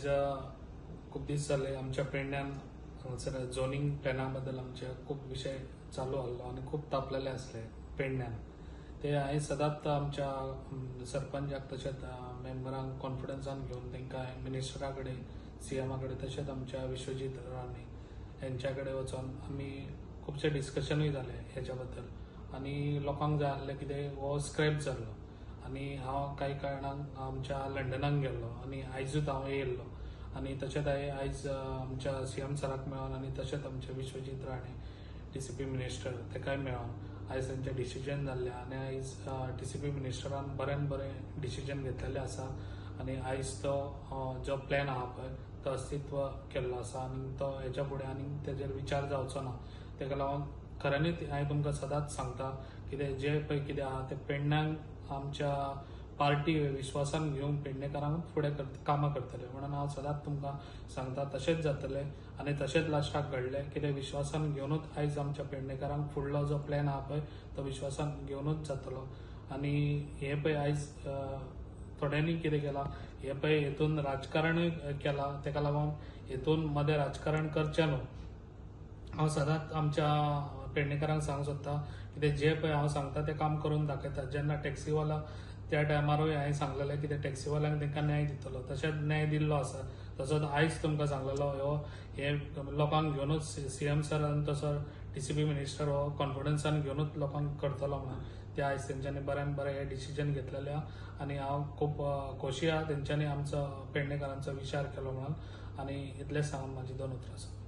आज खूप दीस जाले आमच्या पेडण्यान हांगासर झोनिंग प्लॅना बद्दल आमचे खूप विषय चालू आसलो आणि खूप तापलेले असले पेडण्यान ते हांवें सदांच आमच्या सरपंचाक तशेंच मेंबरांक कॉन्फिडन्सान घेवन तांकां मिनिस्टरा कडेन सीएमा कडेन तशेंच आमच्या विश्वजीत राणे यांच्या कडेन वचून आमी खुबशे डिस्कशनूय जाले हेच्या बद्दल आणि लोकांक जाय आसलें कितें हो स्क्रॅप जाल्लो आणि हांव काही कारणांक आमच्या लंडनाक गेल्लो आणि आयजूच हांव येयल्लो आणि तशेंच हांवें आयज आमच्या सीएम सराक मेळोन आणि तशेंच आमचे विश्वजीत राणे डीसीपी मिनिस्टर ताकाय मेळोन आयज तांचें डिसिजन जाल्लें आणि आयज डीसीपी मिनिस्टरान बरें डिसिजन घेतलेलें आसा आणि आयज तो जो प्लॅन आहा पळय तो अस्तित्व केल्लो आसा आणि तो हेच्या फुडें आनी तेजेर विचार जावचो ना ताका लागून खऱ्यांनीच हांवें तुमकां सदांच सांगता कितें जे पळय कितें आहा तें पेडण्यांक आमच्या पार्टी विश्वासान घेवन पेडणेकारांक फुडें कामां करतले म्हणून हांव सदांच तुमकां सांगता तशेंच जातलें आणि तशेंच लास्टाक घडलें कितें विश्वासान घेवनूच आयज आमच्या पेडणेकारांक फुडलो जो प्लॅन आहा पळय तो विश्वासान घेवनूच जातलो आणि हे पळय आयज थोड्यांनी कितें केलां हे पळय हेतून राजकारणूय केलां ताका लागून हेतून मदें राजकारण करचें न्हू हांव सदांच आमच्या पेडणेकारांक सांगूंक सोदता कितें जे पळय हांव सांगता तें काम करून दाखयता जेन्ना टॅक्सीवाला त्या टायमारूय हांवें सांगलेलें कितें टॅक्सीवाल्यांक तांकां न्याय दितलो तशेंच न्याय दिल्लो आसा तसोच आयज तुमकां सांगलेलो हे लोकांक घेवनूच सीएम सर आनी तसो डीसीपी मिनिस्टर हो कॉन्फिडन्सान घेवनूच लोकांक करतलो म्हणून ते आयज तेंच्यांनी बरें हे डिसिजन घेतलेलें आहा आणि हांव खूब खोशी आहा तेंच्यांनी आमचो पेडणेकारांचो विचार केलो म्हणून आणि इतलेंच सांगून म्हाजी 2 उतरां